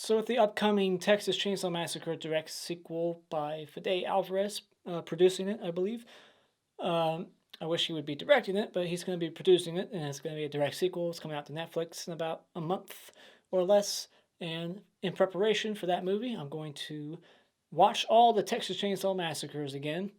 So with the upcoming Texas Chainsaw Massacre direct sequel by Fede Alvarez producing it, I believe. Um, I wish he would be directing it, but he's going to be producing it, and it's going to be a direct sequel. It's coming out to Netflix in about a month or less. And in preparation for that movie, I'm going to watch all the Texas Chainsaw Massacres again,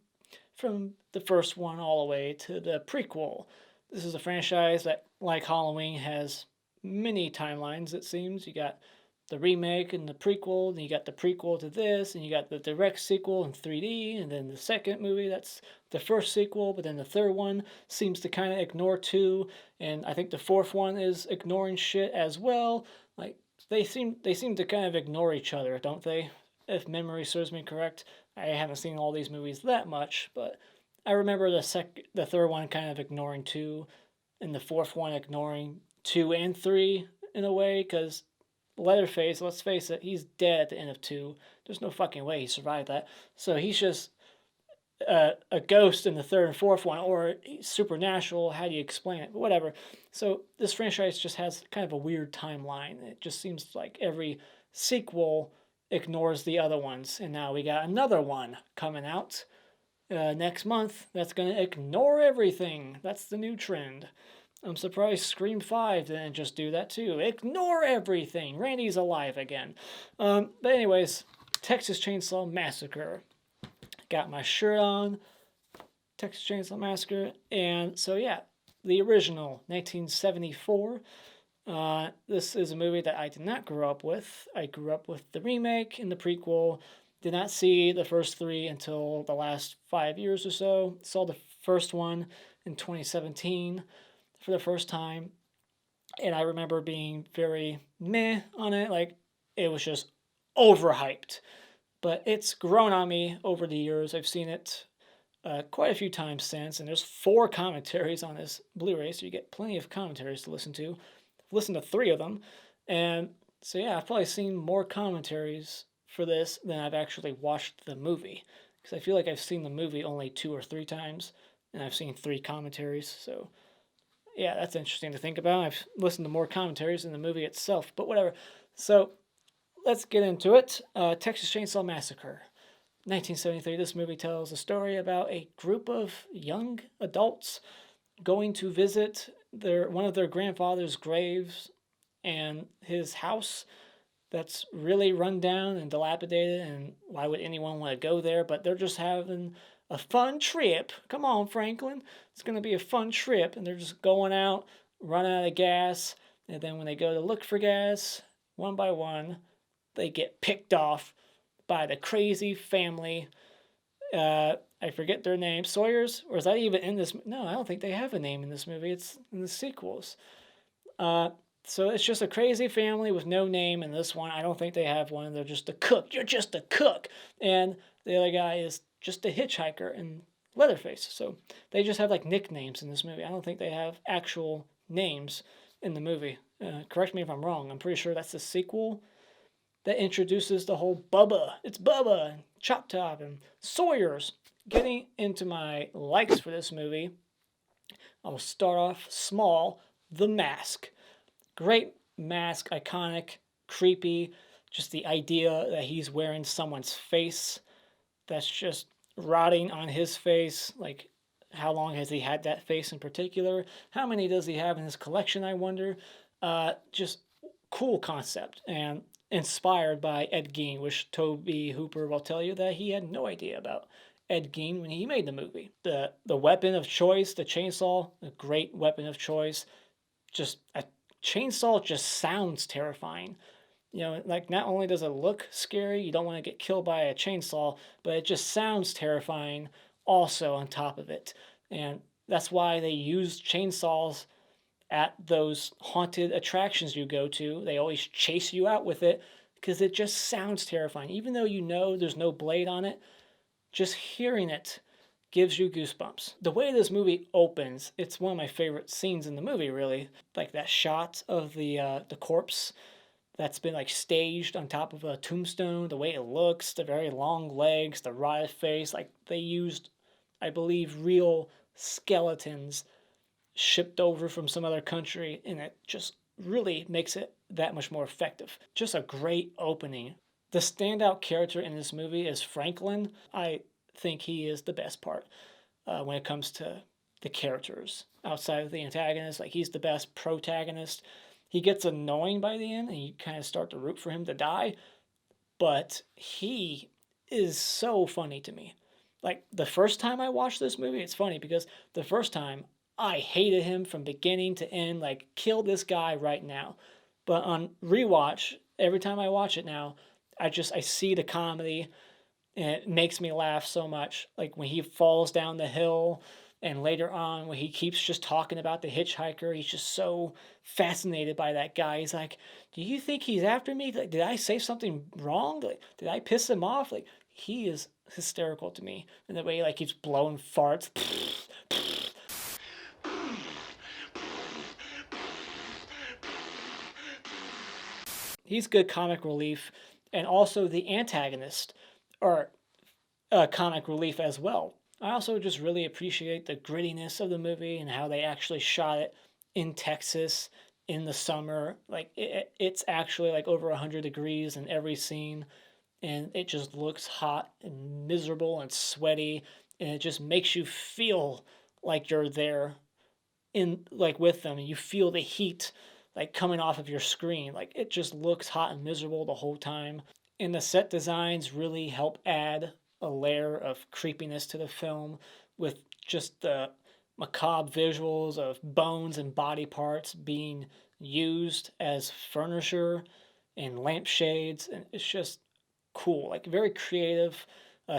from the first one all the way to the prequel. This is a franchise that, like Halloween, has many timelines, it seems. You got the remake and the prequel, and you got the prequel to this, and you got the direct sequel in 3D, and then the second movie that's the first sequel, but then the third one seems to kind of ignore two, and I think the fourth one is ignoring shit as well. Like they seem to kind of ignore each other, don't they? If memory serves me correct. I haven't seen all these movies that much, but I remember the third one kind of ignoring two, and the fourth one ignoring two and three in a way, because Leatherface, let's face it, he's dead at the end of two. There's no fucking way he survived that. So he's just a ghost in the third and fourth one, or supernatural. How do you explain it? But whatever. So this franchise just has kind of a weird timeline. It just seems like every sequel ignores the other ones, and now we got another one coming out next month that's going to ignore everything. That's the new trend. I'm surprised Scream 5 didn't just do that too. Ignore everything. Randy's alive again. But anyways, Texas Chainsaw Massacre. Got my shirt on. Texas Chainsaw Massacre. And so yeah, the original, 1974. This is a movie that I did not grow up with. I grew up with the remake and the prequel. Did not see the first three until the last 5 years or so. Saw the first one in 2017 for the first time. And I remember being very meh on it. Like, it was just overhyped. But it's grown on me over the years. I've seen it quite a few times since. And there's 4 commentaries on this Blu-ray, so you get plenty of commentaries to listen to. I've listened to 3 of them. And so yeah, I've probably seen more commentaries for this than I've actually watched the movie. Because I feel like I've seen the movie only 2 or 3 times. And I've seen 3 commentaries, so yeah, that's interesting to think about. I've listened to more commentaries than the movie itself, but whatever. So let's get into it. Texas Chainsaw Massacre, 1973. This movie tells a story about a group of young adults going to visit one of their grandfather's graves and his house that's really run down and dilapidated, and why would anyone want to go there? But they're just having a fun trip. Come on, Franklin. It's going to be a fun trip. And they're just going out, run out of gas. And then when they go to look for gas, one by one, they get picked off by the crazy family. I forget their name. Sawyers? Or is that even in this? No, I don't think they have a name in this movie. It's in the sequels. So it's just a crazy family with no name in this one. I don't think they have one. They're just a cook. You're just a cook. And the other guy is just a hitchhiker in Leatherface. So they just have like nicknames in this movie. I don't think they have actual names in the movie. Correct me if I'm wrong. I'm pretty sure that's the sequel that introduces the whole Bubba. It's Bubba and Chop Top and Sawyers. Getting into my likes for this movie, I'll start off small. The Mask. Great mask, iconic, creepy. Just the idea that he's wearing someone's face that's just rotting on his face. Like, how long has he had that face in particular? How many does he have in his collection, I wonder? Just cool concept, and inspired by Ed Gein, which Tobe Hooper will tell you that he had no idea about Ed Gein when he made the movie. The weapon of choice, the chainsaw, a great weapon of choice. Just a chainsaw just sounds terrifying. You know, like, not only does it look scary, you don't want to get killed by a chainsaw, but it just sounds terrifying also on top of it. And that's why they use chainsaws at those haunted attractions you go to. They always chase you out with it because it just sounds terrifying. Even though you know there's no blade on it, just hearing it gives you goosebumps. The way this movie opens, it's one of my favorite scenes in the movie, really. Like that shot of the corpse that's been like staged on top of a tombstone, the way it looks, the very long legs, the rotted face. Like, they used, I believe, real skeletons shipped over from some other country, and it just really makes it that much more effective. Just a great opening. The standout character in this movie is Franklin. I think he is the best part when it comes to the characters outside of the antagonist. Like, he's the best protagonist. He gets annoying by the end, and you kind of start to root for him to die, but he is so funny to me. Like, the first time I watched this movie, it's funny because the first time I hated him from beginning to end, like, kill this guy right now. But on rewatch, every time I watch it now, I see the comedy, and it makes me laugh so much. Like when he falls down the hill, and later on when he keeps just talking about the hitchhiker, he's just so fascinated by that guy. He's like, "Do you think he's after me? Like, did I say something wrong? Like, did I piss him off?" Like, he is hysterical to me, and the way like he's blowing farts. He's good comic relief, and also the antagonist are comic relief as well. I also just really appreciate the grittiness of the movie and how they actually shot it in Texas in the summer. Like, it's actually like over 100 degrees in every scene, and it just looks hot and miserable and sweaty, and it just makes you feel like you're there in like with them, and you feel the heat like coming off of your screen. Like, it just looks hot and miserable the whole time. And the set designs really help add a layer of creepiness to the film with just the macabre visuals of bones and body parts being used as furniture and lampshades, and it's just cool. Like, very creative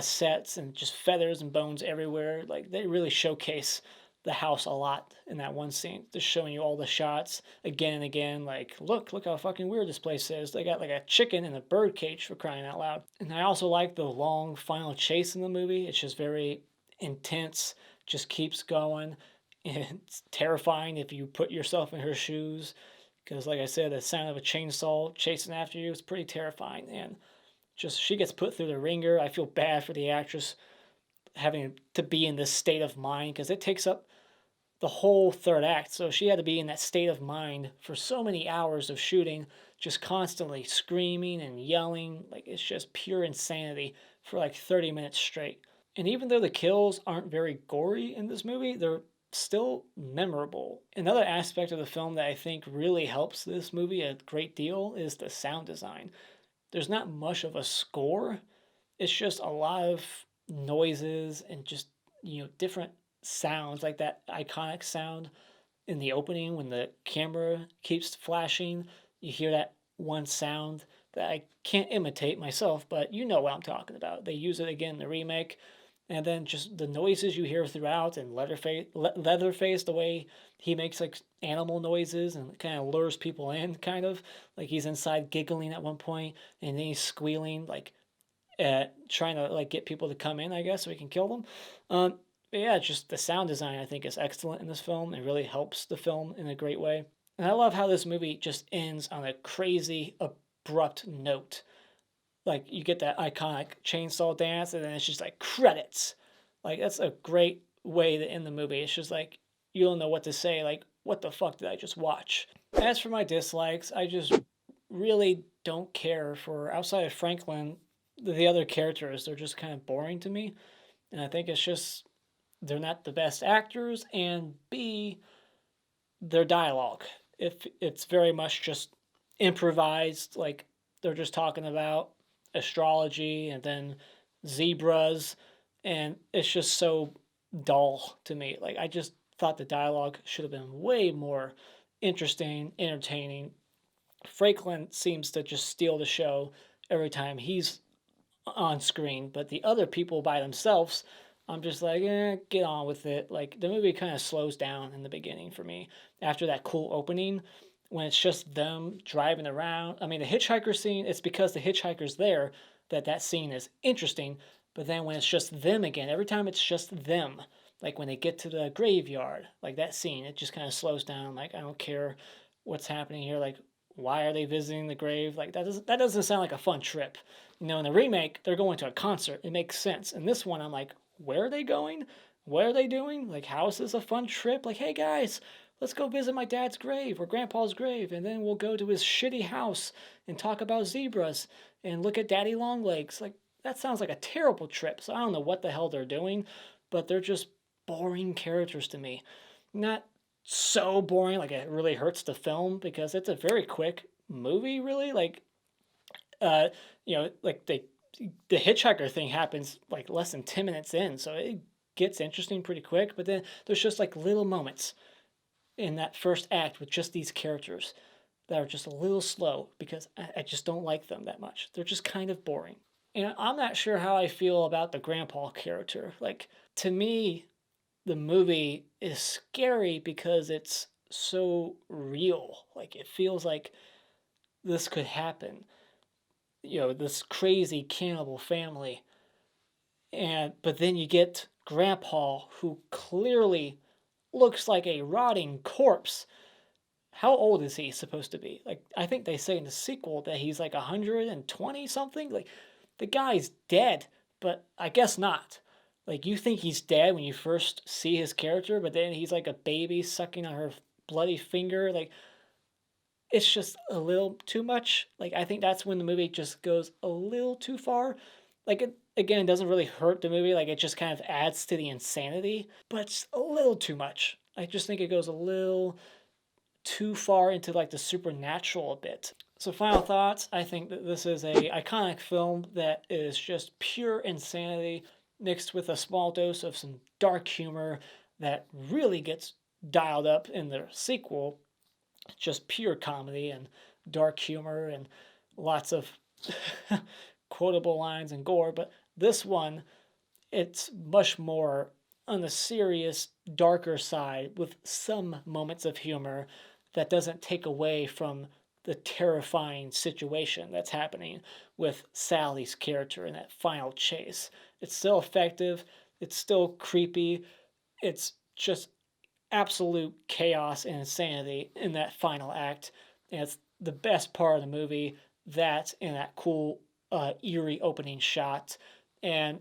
sets, and just feathers and bones everywhere. Like, they really showcase the house a lot in that one scene, just showing you all the shots again and again. Like, look how fucking weird this place is. They got like a chicken in a bird cage, for crying out loud. And I also like the long final chase in the movie. It's just very intense, just keeps going, and it's terrifying if you put yourself in her shoes, because like I said, the sound of a chainsaw chasing after you is pretty terrifying. And just, she gets put through the ringer. I feel bad for the actress having to be in this state of mind, because it takes up the whole third act. So she had to be in that state of mind for so many hours of shooting, just constantly screaming and yelling. Like, it's just pure insanity for like 30 minutes straight. And even though the kills aren't very gory in this movie, they're still memorable. Another aspect of the film that I think really helps this movie a great deal is the sound design. There's not much of a score. It's just a lot of noises and just, different sounds, like that iconic sound in the opening when the camera keeps flashing. You hear that one sound that I can't imitate myself, but you know what I'm talking about. They use it again in the remake. And then just the noises you hear throughout, and Leatherface, the way he makes like animal noises and kind of lures people in, kind of like he's inside giggling at one point, and then he's squealing, like trying to like get people to come in, I guess, so he can kill them. But yeah, just the sound design I think is excellent in this film. It really helps the film in a great way. And I love how this movie just ends on a crazy, abrupt note. Like, you get that iconic chainsaw dance, and then it's just like credits. Like, that's a great way to end the movie. It's just like, you don't know what to say. Like, what the fuck did I just watch? As for my dislikes, I just really don't care for, outside of Franklin, the other characters. They're just kind of boring to me. And I think it's just, they're not the best actors, and B, their dialogue. If it's very much just improvised, like they're just talking about astrology and then zebras, and it's just so dull to me. Like, I just thought the dialogue should have been way more interesting, entertaining. Franklin seems to just steal the show every time he's on screen, but the other people by themselves, I'm just like, get on with it. Like, the movie kind of slows down in the beginning for me after that cool opening, when it's just them driving around. I mean, the hitchhiker scene, it's because the hitchhiker's there that scene is interesting. But then when it's just them again, every time it's just them, like when they get to the graveyard, like that scene, it just kind of slows down. Like, I don't care what's happening here. Like, why are they visiting the grave? Like, that doesn't sound like a fun trip. In the remake, they're going to a concert. It makes sense. In this one, I'm like, where are they going? what are they doing? Like, how is this a fun trip? Like, hey guys, let's go visit my dad's grave or grandpa's grave, and then we'll go to his shitty house and talk about zebras and look at Daddy Longlegs. Like, that sounds like a terrible trip. So I don't know what the hell they're doing, but they're just boring characters to me. Not so boring, like it really hurts the film because it's a very quick movie, really. Like, uh, like the hitchhiker thing happens like less than 10 minutes in, so it gets interesting pretty quick. But then there's just like little moments in that first act with just these characters that are just a little slow because I just don't like them that much. They're just kind of boring. And I'm not sure how I feel about the grandpa character. Like, to me, the movie is scary because it's so real. Like, it feels like this could happen. This crazy cannibal family. But then you get Grandpa, who clearly looks like a rotting corpse. How old is he supposed to be? Like, I think they say in the sequel that he's like 120 something. Like, the guy's dead, but I guess not. Like, you think he's dead when you first see his character, but then he's like a baby sucking on her bloody finger. Like, it's just a little too much. Like, I think that's when the movie just goes a little too far. Like, it, again, it doesn't really hurt the movie. Like, it just kind of adds to the insanity, but it's a little too much. I just think it goes a little too far into like the supernatural a bit. So final thoughts, I think that this is a iconic film that is just pure insanity mixed with a small dose of some dark humor that really gets dialed up in the sequel. Just pure comedy and dark humor and lots of quotable lines and gore. But this one, it's much more on the serious, darker side with some moments of humor that doesn't take away from the terrifying situation that's happening with Sally's character in that final chase. It's still effective, it's still creepy, it's just absolute chaos and insanity in that final act. And it's the best part of the movie, that and that cool, eerie opening shot. And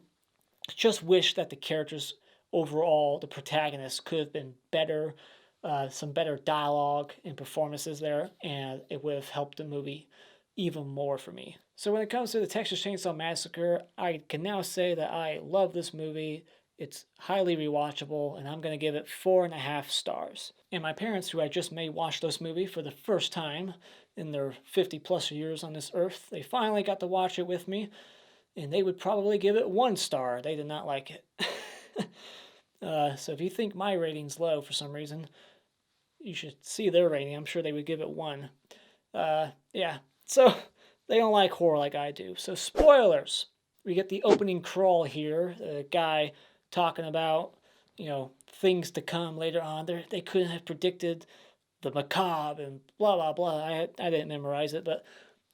just wish that the characters overall, the protagonists, could have been better, some better dialogue and performances there, and it would have helped the movie even more for me. So when it comes to the Texas Chainsaw Massacre, I can now say that I love this movie. It's highly rewatchable, and I'm going to give it 4.5 stars. And my parents, who I just made watch this movie for the first time in their 50 plus years on this earth, they finally got to watch it with me, and they would probably give it 1 star. They did not like it. So if you think my rating's low for some reason, you should see their rating. I'm sure they would give it 1. Yeah, so they don't like horror like I do. So spoilers. We get the opening crawl here. The guy talking about, things to come later on. They couldn't have predicted the macabre and blah, blah, blah. I didn't memorize it, but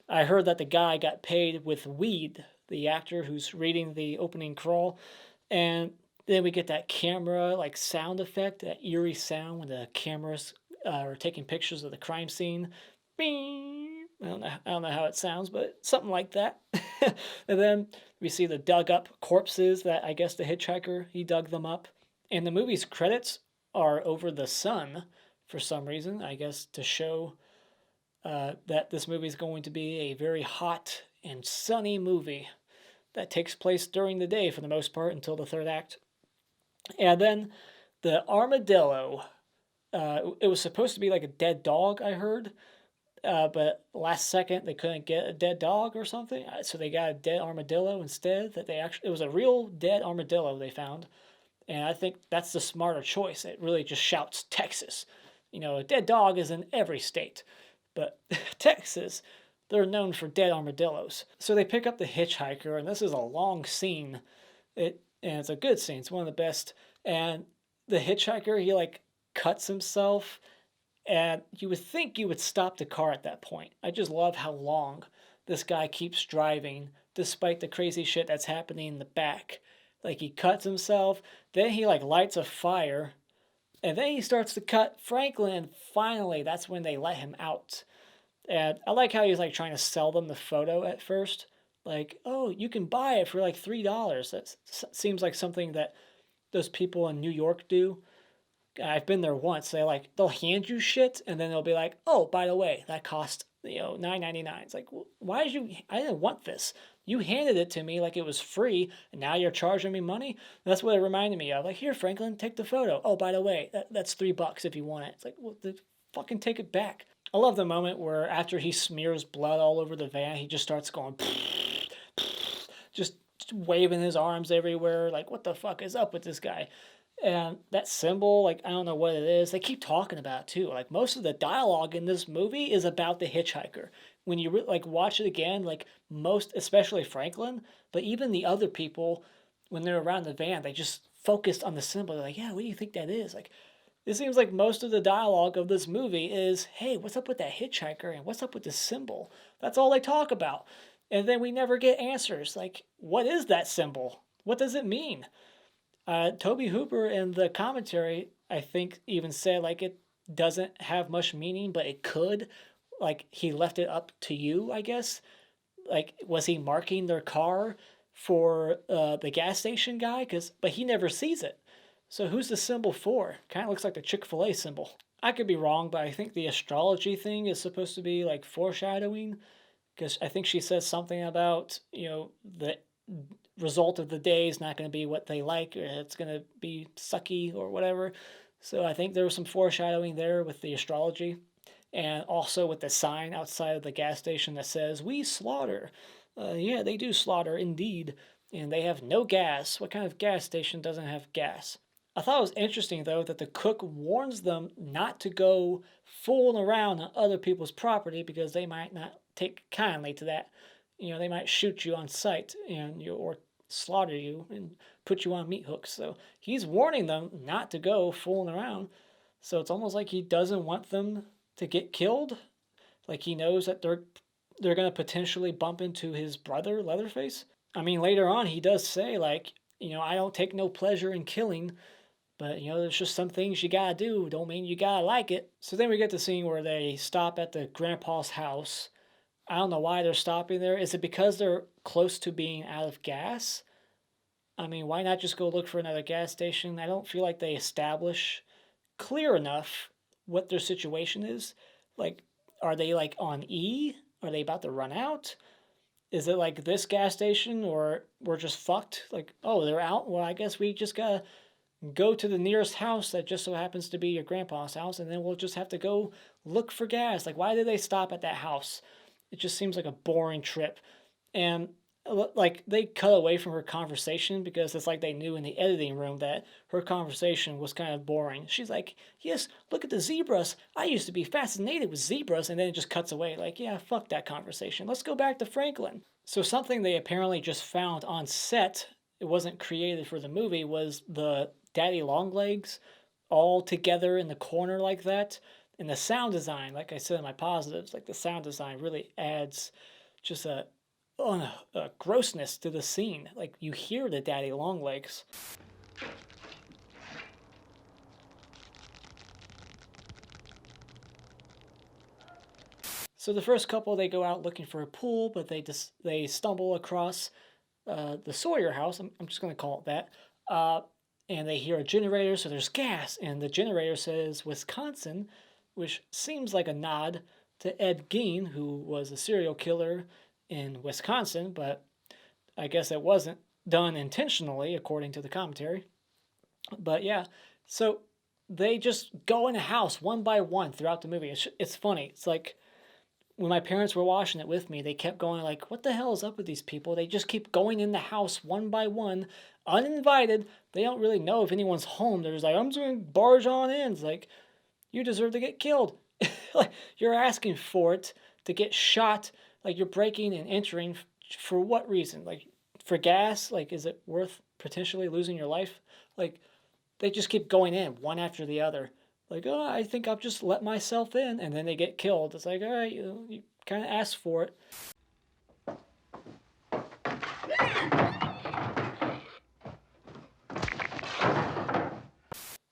I heard that the guy got paid with weed, the actor who's reading the opening crawl. And then we get that camera like sound effect, that eerie sound when the cameras are taking pictures of the crime scene. Bing! I don't know how it sounds, but something like that. And then we see the dug up corpses that I guess the hitchhiker, he dug them up. And the movie's credits are over the sun for some reason, I guess to show that this movie is going to be a very hot and sunny movie that takes place during the day for the most part until the third act. And then the armadillo, it was supposed to be like a dead dog, I heard, but last second they couldn't get a dead dog or something, so they got a dead armadillo instead. It was a real dead armadillo they found, and I think that's the smarter choice. It really just shouts Texas. A dead dog is in every state, but Texas, they're known for dead armadillos. So they pick up the hitchhiker, and this is a long scene. And it's a good scene. It's one of the best. And the hitchhiker, he like cuts himself, and you would think you would stop the car at that point. I just love how long this guy keeps driving despite the crazy shit that's happening in the back. Like, he cuts himself, then he like lights a fire, and then he starts to cut Franklin, and finally that's when they let him out. And I like how he's like trying to sell them the photo at first. Like, oh, you can buy it for like $3. That seems like something that those people in New York do. I've been there once. They'll hand you shit and then they'll be like, "Oh, by the way, that cost, $9.99." It's like, why did you? I didn't want this. You handed it to me like it was free, and now you're charging me money. That's what it reminded me of. Like, here, Franklin, take the photo. Oh, by the way, that's $3 if you want it. It's like, well, fucking take it back. I love the moment where after he smears blood all over the van, he just starts going, just waving his arms everywhere. Like, what the fuck is up with this guy? And that symbol, like, I don't know what it is. They keep talking about it too. Like, most of the dialogue in this movie is about the hitchhiker. When you watch it again, like most, especially Franklin, but even the other people, when they're around the van, they just focused on the symbol. They're like, yeah, what do you think that is? Like, it seems like most of the dialogue of this movie is, hey, what's up with that hitchhiker and what's up with this symbol? That's all they talk about. And then we never get answers. Like, what is that symbol? What does it mean? Tobe Hooper in the commentary, I think, even said, like, it doesn't have much meaning, but it could. Like, he left it up to you, I guess. Like, was he marking their car for the gas station guy? But he never sees it. So who's the symbol for? Kind of looks like the Chick-fil-A symbol. I could be wrong, but I think the astrology thing is supposed to be like foreshadowing, because I think she says something about, the result of the day is not going to be what they like, or it's going to be sucky or whatever. So I think there was some foreshadowing there with the astrology, and also with the sign outside of the gas station that says, "We slaughter." Yeah, they do slaughter indeed, and they have no gas. What kind of gas station doesn't have gas? I thought it was interesting, though, that the cook warns them not to go fooling around on other people's property because they might not take kindly to that. They might shoot you on sight or slaughter you and put you on meat hooks. So he's warning them not to go fooling around. So it's almost like he doesn't want them to get killed. Like he knows that they're going to potentially bump into his brother, Leatherface. I mean, later on, he does say, like, I don't take no pleasure in killing. But, there's just some things you gotta do. Don't mean you gotta like it. So then we get the scene where they stop at the grandpa's house. I don't know why they're stopping there. Is it because they're close to being out of gas? I mean, why not just go look for another gas station? I don't feel like they establish clear enough what their situation is. Like, are they like on E? Are they about to run out? Is it like this gas station, or we're just fucked? Like, oh, they're out? Well, I guess we just gotta go to the nearest house that just so happens to be your grandpa's house, and then we'll just have to go look for gas. Like, why did they stop at that house? It just seems like a boring trip. And like they cut away from her conversation because it's like they knew in the editing room that her conversation was kind of boring. She's like, yes, look at the zebras. I used to be fascinated with zebras. And then it just cuts away like, yeah, fuck that conversation. Let's go back to Franklin. So something they apparently just found on set, it wasn't created for the movie, was the daddy long legs all together in the corner like that. And the sound design, like I said in my positives, like the sound design really adds just a grossness to the scene. Like you hear the daddy long legs. So the first couple, they go out looking for a pool, but they stumble across the Sawyer house. I'm just going to call it that. And they hear a generator, so there's gas. And the generator says Wisconsin, which seems like a nod to Ed Gein, who was a serial killer in Wisconsin, but I guess it wasn't done intentionally, according to the commentary. But yeah, so they just go in a house one by one throughout the movie. It's funny. It's like when my parents were watching it with me, they kept going like, what the hell is up with these people? They just keep going in the house one by one, uninvited. They don't really know if anyone's home. They're just like, I'm just going to barge on in. It's like, you deserve to get killed. Like, you're asking for it to get shot. Like, you're breaking and entering for what reason? Like, for gas? Like, is it worth potentially losing your life? Like, they just keep going in one after the other. Like, oh, I think I'll just let myself in, and then they get killed. It's like, all right, you kind of asked for it.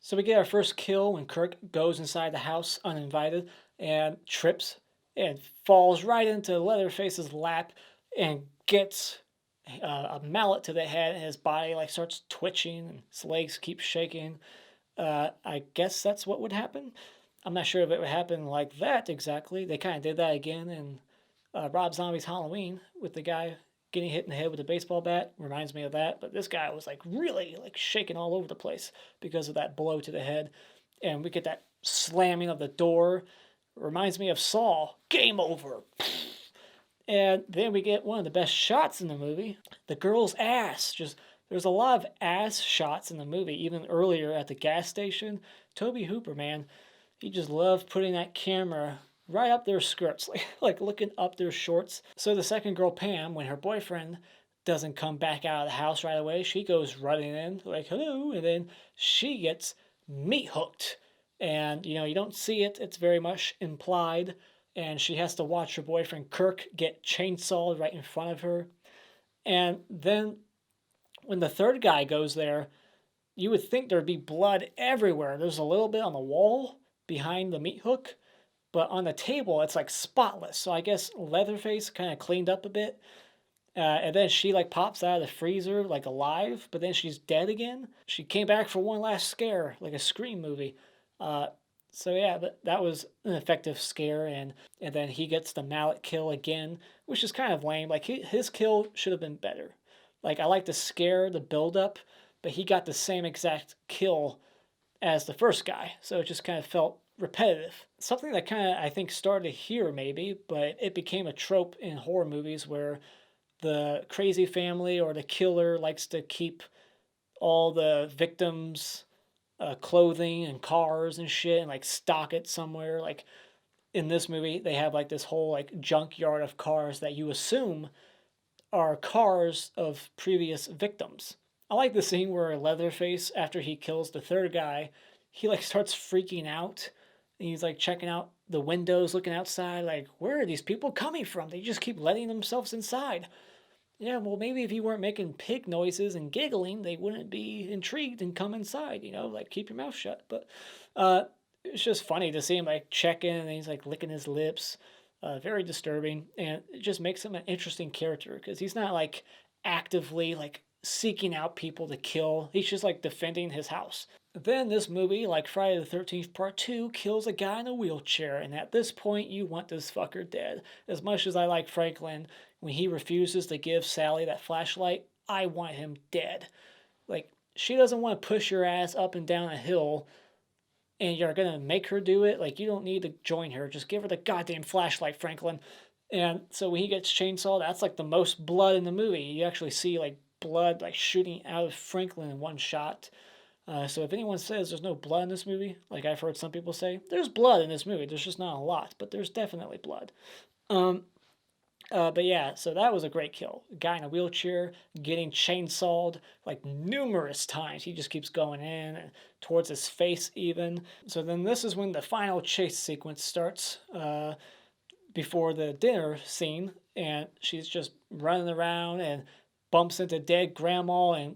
So we get our first kill when Kirk goes inside the house uninvited and trips and falls right into Leatherface's lap and gets a mallet to the head, and his body like starts twitching and his legs keep shaking. I guess that's what would happen. I'm not sure if it would happen like that exactly. They kind of did that again in Rob Zombie's Halloween with the guy getting hit in the head with a baseball bat. Reminds me of that. But this guy was like really like shaking all over the place because of that blow to the head. And we get that slamming of the door. Reminds me of Saw. Game over. And then we get one of the best shots in the movie. The girl's ass. Just there's a lot of ass shots in the movie. Even earlier at the gas station. Tobe Hooper, man, he just loved putting that camera right up their skirts, like looking up their shorts. So the second girl, Pam, when her boyfriend doesn't come back out of the house right away, she goes running in like, hello, and then she gets meat hooked. And, you know, you don't see it. It's very much implied. And she has to watch her boyfriend, Kirk, get chainsawed right in front of her. And then when the third guy goes there, you would think there'd be blood everywhere. There's a little bit on the wall behind the meat hook, but on the table it's like spotless. So I guess Leatherface kind of cleaned up a bit. And then she like pops out of the freezer like alive, but then she's dead again. She came back for one last scare, like a Scream movie. So yeah, that was an effective scare, and then he gets the mallet kill again, which is kind of lame. Like his kill should have been better. Like I like the scare, the build up, but he got the same exact kill as the first guy, so it just kind of felt repetitive. Something that kind of I think started here maybe, but it became a trope in horror movies where the crazy family or the killer likes to keep all the victims' clothing and cars and shit and like stock it somewhere. Like in this movie, they have like this whole like junkyard of cars that you assume are cars of previous victims. I like the scene where Leatherface, after he kills the third guy, he like starts freaking out. And he's like checking out the windows, looking outside, like, where are these people coming from? They just keep letting themselves inside. Yeah, well, maybe if you weren't making pig noises and giggling, they wouldn't be intrigued and come inside, you know, like keep your mouth shut. But it's just funny to see him like checking and he's like licking his lips. Very disturbing. And it just makes him an interesting character because he's not like actively like seeking out people to kill. He's just like defending his house. Then this movie, like Friday the 13th Part 2, kills a guy in a wheelchair. And at this point, you want this fucker dead. As much as I like Franklin, when he refuses to give Sally that flashlight, I want him dead. Like, she doesn't want to push your ass up and down a hill and you're going to make her do it. Like, you don't need to join her. Just give her the goddamn flashlight, Franklin. And so when he gets chainsawed, that's like the most blood in the movie. You actually see like blood like shooting out of Franklin in one shot. So if anyone says there's no blood in this movie, like I've heard some people say, there's blood in this movie. There's just not a lot, but there's definitely blood. But yeah, so that was a great kill. A guy in a wheelchair getting chainsawed like numerous times. He just keeps going in and towards his face even. So then this is when the final chase sequence starts before the dinner scene. And she's just running around and bumps into dead grandma and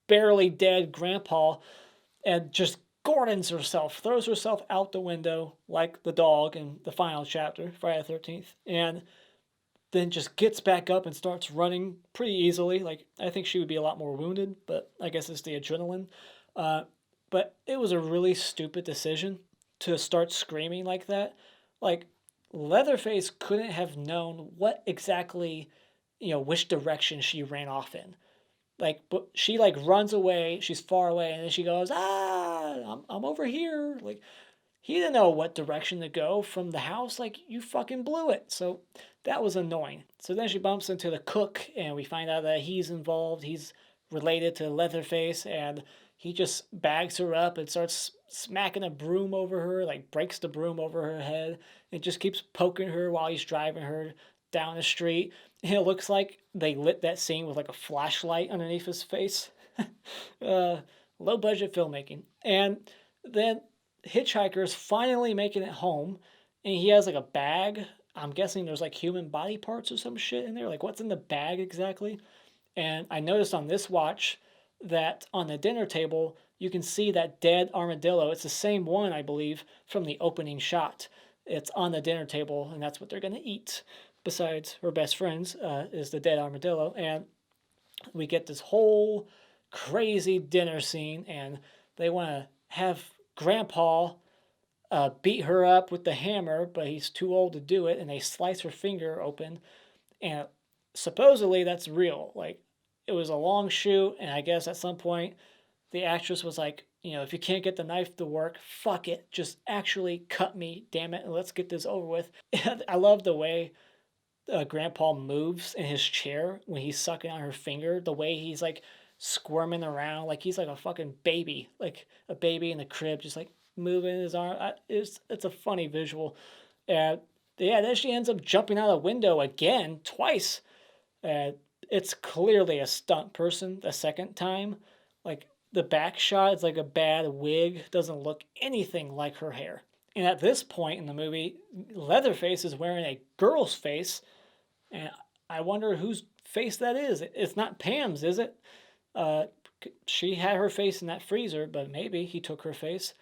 barely dead grandpa and just gordons herself, throws herself out the window like the dog in the final chapter, Friday the 13th. And then just gets back up and starts running pretty easily. Like, I think she would be a lot more wounded, but I guess it's the adrenaline. But it was a really stupid decision to start screaming like that. Like, Leatherface couldn't have known what exactly, which direction she ran off in. Like, but she, like, runs away, she's far away, and then she goes, I'm over here. Like, he didn't know what direction to go from the house. Like, you fucking blew it. So that was annoying. So then she bumps into the cook, and we find out that he's involved. He's related to Leatherface, and he just bags her up and starts smacking a broom over her, like breaks the broom over her head, and just keeps poking her while he's driving her down the street. And it looks like they lit that scene with like a flashlight underneath his face. Low budget filmmaking. And then Hitchhiker's finally making it home, and he has like a bag. I'm guessing there's like human body parts or some shit in there. Like, what's in the bag exactly? And I noticed on this watch that on the dinner table, you can see that dead armadillo. It's the same one, I believe, from the opening shot. It's on the dinner table, and that's what they're going to eat. besides her best friends, is the dead armadillo. And we get this whole crazy dinner scene, and they want to have Grandpa beat her up with the hammer, but he's too old to do it, and they slice her finger open. And supposedly that's real. Like, it was a long shoot, and I guess at some point the actress was like, if you can't get the knife to work, fuck it. Just actually cut me, damn it, and let's get this over with. I love the way Grandpa moves in his chair when he's sucking on her finger. The way he's like squirming around, like he's like a fucking baby, like a baby in the crib, just like moving his arm. It's a funny visual. Yeah, then she ends up jumping out a window again, twice. It's clearly a stunt person the second time. Like, the back shot is like a bad wig. Doesn't look anything like her hair. And at this point in the movie, Leatherface is wearing a girl's face. And I wonder whose face that is. It's not Pam's, is it? She had her face in that freezer, but maybe he took her face.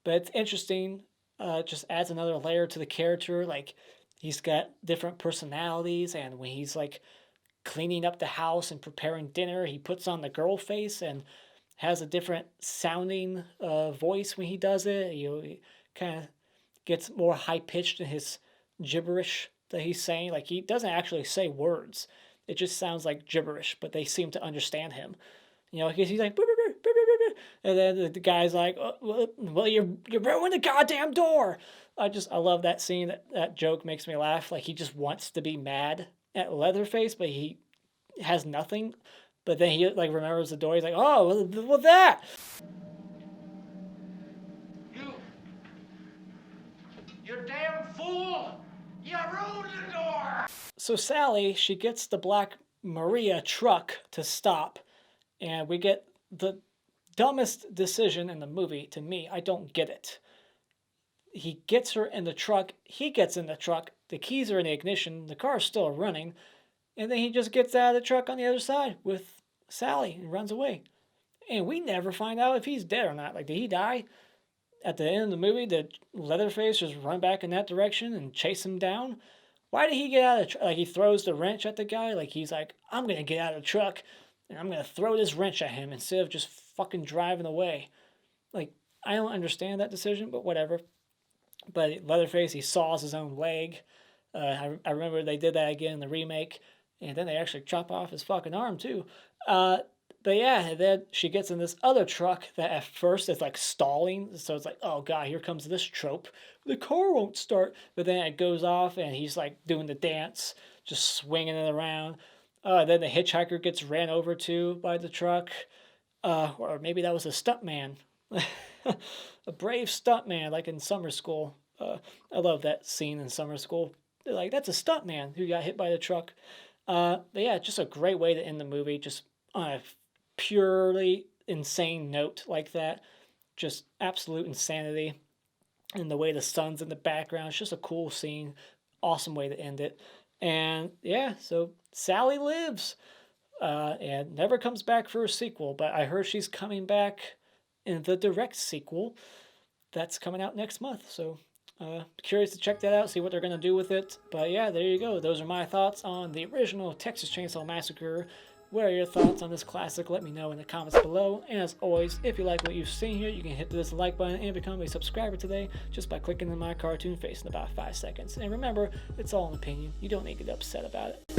But it's interesting. Just adds another layer to the character. Like, he's got different personalities, and when he's like cleaning up the house and preparing dinner, he puts on the girl face and has a different sounding voice when he does it. He kind of gets more high pitched in his gibberish that he's saying. Like, he doesn't actually say words. It just sounds like gibberish, but they seem to understand him. Because he's like, "Brr, brr, brr, brr, brr, brr." And then the guy's like, well, you're ruining the goddamn door. I love that scene. That joke makes me laugh. Like, he just wants to be mad at Leatherface, but he has nothing. But then he like remembers the door. He's like, oh, well that. You damn fool! You ruined the door! So Sally, she gets the Black Maria truck to stop, and we get the dumbest decision in the movie to me. I don't get it. He gets her in the truck. He gets in the truck. The keys are in the ignition. The car's still running. And then he just gets out of the truck on the other side with Sally and runs away. And we never find out if he's dead or not. Like, did he die? At the end of the movie, did Leatherface just run back in that direction and chase him down? Why did he get out of the truck? Like, he throws the wrench at the guy. Like, he's like, I'm going to get out of the truck and I'm going to throw this wrench at him instead of just fucking driving away. Like, I don't understand that decision, but whatever. But Leatherface, he saws his own leg. I remember they did that again in the remake. And then they actually chop off his fucking arm, too. But yeah, then she gets in this other truck that at first is like stalling. So it's like, oh God, here comes this trope. The car won't start. But then it goes off and he's like doing the dance, just swinging it around. Then the hitchhiker gets ran over too by the truck. Or maybe that was a stuntman. A brave stuntman, like in summer school. I love that scene in summer school. They're like, that's a stuntman who got hit by the truck. But yeah, just a great way to end the movie. Just on a purely insane note like that. Just absolute insanity. And the way the sun's in the background. It's just a cool scene. Awesome way to end it. And yeah, so Sally lives. And never comes back for a sequel. But I heard she's coming back in the direct sequel that's coming out next month. So curious to check that out, see what they're going to do with it. But yeah, there you go. Those are my thoughts on the original Texas Chainsaw Massacre. What are your thoughts on this classic? Let me know in the comments below. And as always, if you like what you've seen here, you can hit this like button and become a subscriber today just by clicking on my cartoon face in about 5 seconds. And remember, it's all an opinion. You don't need to get upset about it.